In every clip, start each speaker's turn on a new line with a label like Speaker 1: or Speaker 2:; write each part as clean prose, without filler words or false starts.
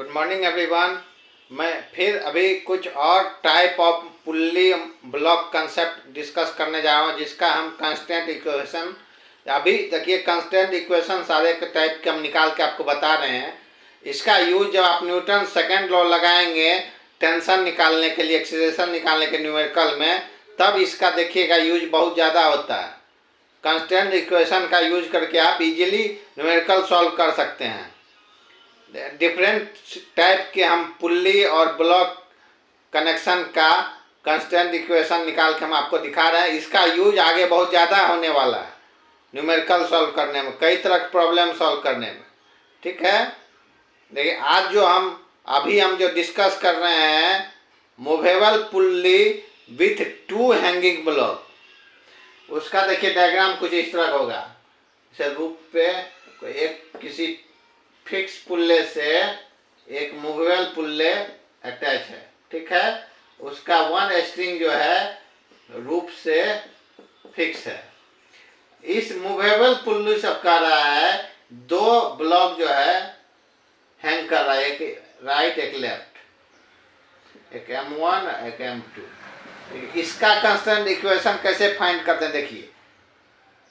Speaker 1: Good morning everyone. मैं फिर अभी कुछ और type of pulley block concept discuss करने जा रहा हूँ, जिसका हम कांस्टेंट इक्वेशन। अभी देखिए, कांस्टेंट इक्वेशन सारे के टाइप के हम निकाल के आपको बता रहे हैं। इसका यूज जब आप न्यूटन सेकेंड लॉ लगाएंगे टेंशन निकालने के लिए, एक्सीलरेशन निकालने के न्यूमेरिकल में, तब इसका देखिएगा यूज बहुत ज़्यादा होता है। कांस्टेंट इक्वेशन का यूज करके आप इजीली न्यूमेरिकल सॉल्व कर सकते हैं। डिफरेंट टाइप के हम पुल्ली और ब्लॉक कनेक्शन का कांस्टेंट इक्वेशन निकाल के हम आपको दिखा रहे हैं। इसका यूज आगे बहुत ज़्यादा होने वाला है न्यूमेरिकल सॉल्व करने में, कई तरह के प्रॉब्लम सॉल्व करने में। ठीक है, देखिए आज जो हम जो डिस्कस कर रहे हैं, movable pulley with to hanging block, उसका देखिए डायग्राम कुछ इस तरह होगा। इसे रूप पे एक किसी फिक्स पुल्ले से एक मूवेबल पुल्ले अटैच है। ठीक है, उसका वन स्ट्रिंग जो है रूप से फिक्स है। इस मूवेबल पुल्ले से कह रहा है दो ब्लॉक जो है हैंग कर रहा है, एक राइट एक लेफ्ट, एक M1 एक M2। इसका कांस्टेंट इक्वेशन कैसे फाइंड करते हैं, देखिए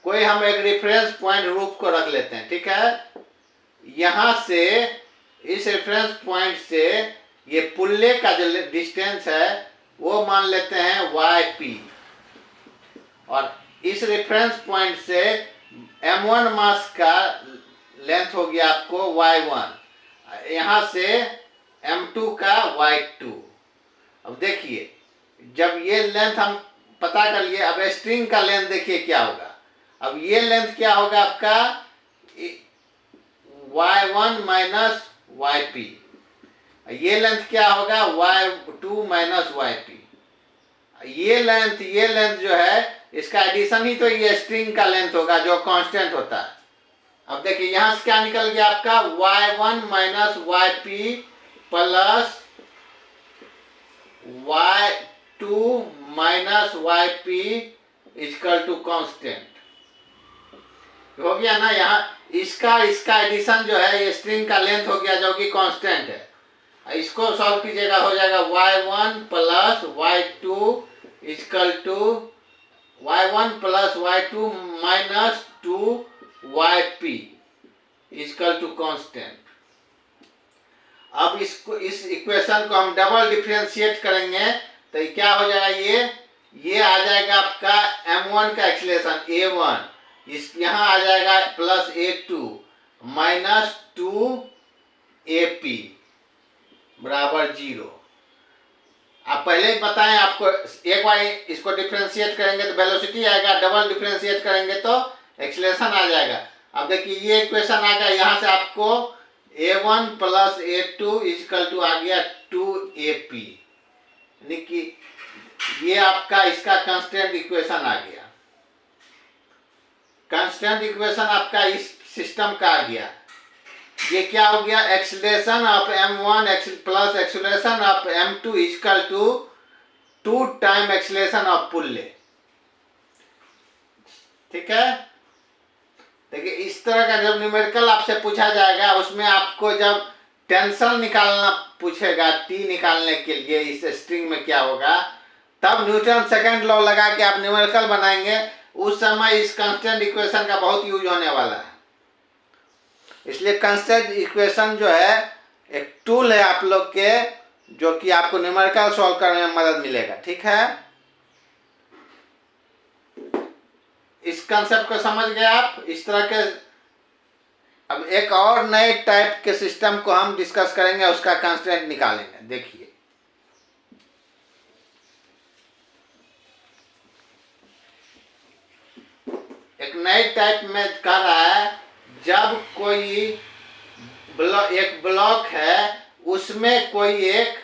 Speaker 1: कोई हम एक रेफरेंस पॉइंट रूप को रख लेते हैं। ठीक है, यहाँ से इस रेफरेंस पॉइंट से ये पुल्ले का जो डिस्टेंस है वो मान लेते हैं YP, और इस रेफरेंस पॉइंट से M1 मास का लेंथ हो गया आपको Y1, यहाँ से M2 का Y2। अब देखिए, जब ये लेंथ हम पता कर लिए, अब स्ट्रिंग का लेंथ देखिए क्या होगा। अब ये लेंथ क्या होगा आपका Y1 माइनस YP, ये लेंथ क्या होगा Y2 माइनस YP। ये लेंथ जो है इसका एडिशन ही तो ये स्ट्रिंग का लेंथ होगा जो कांस्टेंट होता है। अब देखिए यहाँ से क्या निकल गया आपका Y1 minus YP plus Y2 minus YP equal to constant हो गया ना। यहाँ इसका एडिशन जो है ये स्ट्रिंग का लेंथ हो गया जो कि कांस्टेंट है। इसको सॉल्व कीजिएगा, हो जाएगा Y1 plus Y2 equal to Y1 plus Y2 minus 2YP equal to constant. अब इस इक्वेशन को हम डबल डिफरेंशिएट करेंगे तो क्या हो जाएगा, ये आ जाएगा आपका M1 का एक्सीलरेशन A1, इस यहाँ आ जाएगा प्लस A2 माइनस 2AP बराबर 0। आप पहले ही बताएं आपको, एक बार इसको डिफरेंशिएट करेंगे तो वेलोसिटी आएगा, डबल डिफरेंशिएट करेंगे तो एक्सीलरेशन आ जाएगा। अब देखिए ये इक्वेशन आ गया, यहाँ से आपको A1 plus A2 equal to आ गया 2AP, यानी कि ये आपका इसका कांस्टेंट इक्वेशन आ गया। कांस्टेंट इक्वेशन आपका इस सिस्टम का आ गया। ये क्या हो गया, acceleration of M1 plus acceleration of M2 equal to 2 time acceleration of pulley. ठीक है, देखिए इस तरह का जब न्यूमेरिकल आपसे पूछा जाएगा, उसमें आपको जब टेंशन निकालना पूछेगा T निकालने के लिए इस स्ट्रिंग में क्या होगा, तब न्यूटन सेकेंड लॉ लगा के आप न्यूमेरिकल बनाएंगे। उस समय इस कांस्टेंट इक्वेशन का बहुत यूज होने वाला है। इसलिए कांस्टेंट इक्वेशन जो है एक टूल है आप लोग के, जो कि आपको न्यूमेरिकल सॉल्व करने में मदद मिलेगा। ठीक है, इस कंसेप्ट को समझ गए आप। इस तरह के अब एक और नए टाइप के सिस्टम को हम डिस्कस करेंगे, उसका कांस्टेंट निकालेंगे। देखिए एक नए टाइप में कह रहा है, जब कोई एक ब्लॉक है उसमें कोई एक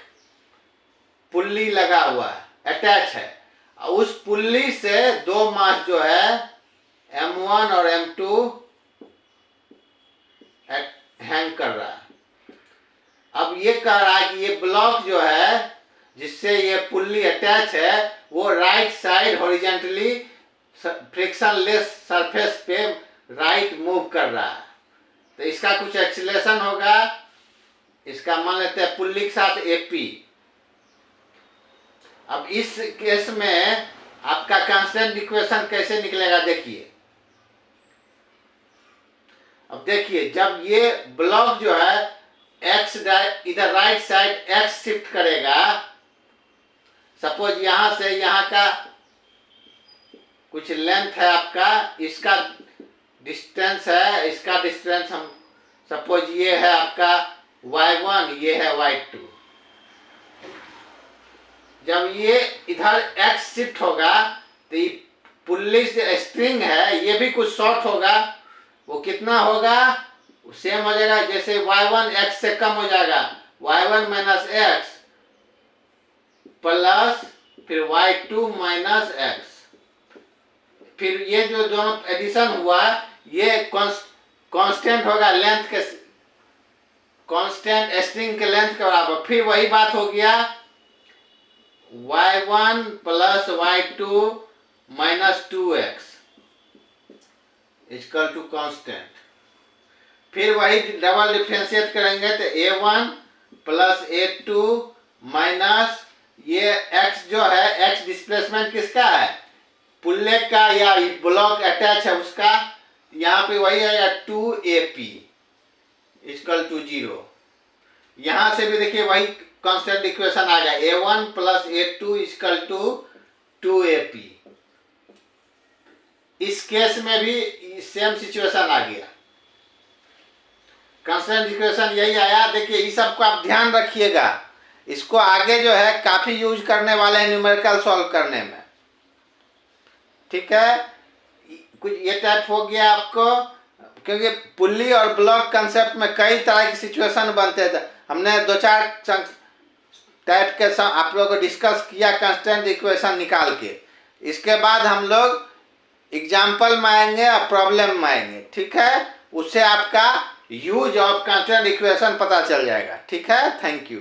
Speaker 1: पुल्ली लगा हुआ है, अटैच है, उस पुल्ली से दो मास जो है M1 और M2 हैंग कर रहा है। अब ये कह रहा है कि ये ब्लॉक जो है जिससे ये पुल्ली अटैच है वो right side horizontally frictionless surface पे राइट मूव कर रहा है, तो इसका कुछ एक्सीलरेशन होगा इसका मान लेते हैं पुल्ली के साथ AP। अब इस केस में आपका कांस्टेंट इक्वेशन कैसे निकलेगा देखिए। अब देखिए जब ये ब्लॉक जो है x इधर राइट साइड x शिफ्ट करेगा, सपोज यहां से यहां का कुछ लेंथ है आपका, इसका डिस्टेंस है, इसका डिस्टेंस हम सपोज ये है आपका y1, ये है y2। जब ये इधर x शिफ्ट होगा तो ये पुल्ली से स्ट्रिंग है, ये भी कुछ शॉर्ट होगा, वो कितना होगा, सेम हो जाएगा जैसे y1 x से कम हो जाएगा, y1 माइनस x प्लस फिर y2 माइनस x। फिर ये जो दोनों एडिशन हुआ ये कांस्टेंट होगा लेंथ के, कांस्टेंट स्ट्रिंग के लेंथ के बराबर। फिर वही बात हो गया y1 plus y2 minus 2x equal to constant. फिर वही डबल डिफरेंशिएट करेंगे तो a1 प्लस a2 माइनस ये x जो है, x डिस्प्लेसमेंट किसका है, पुल्ले का या ब्लॉक अटैच है उसका, यहाँ पे वही है 2AP इक्वल टू 0। यहां से भी देखिए वही कांस्टेंट इक्वेशन आ गया, a1 plus a2 equal to 2AP। इस केस में भी सेम सिचुएशन आ गया, कांस्टेंट इक्वेशन यही आया। देखिए इस सब को आप ध्यान रखिएगा, इसको आगे जो है काफी यूज करने वाले हैं न्यूमेरिकल सॉल्व करने में, ठीक है। कुछ ये टाइप हो गया आपको, क्योंकि पुल्ली और ब्लॉक कंसेप्ट में कई तरह की सिचुएशन बनते थे, हमने 2-4 टाइप के आप लोगों को डिस्कस किया कांस्टेंट इक्वेशन निकाल के। इसके बाद हम लोग एग्जाम्पल में आएंगे और प्रॉब्लम में आएंगे, ठीक है। उससे आपका यूज ऑफ कांस्टेंट इक्वेशन पता चल जाएगा, ठीक है। Thank you.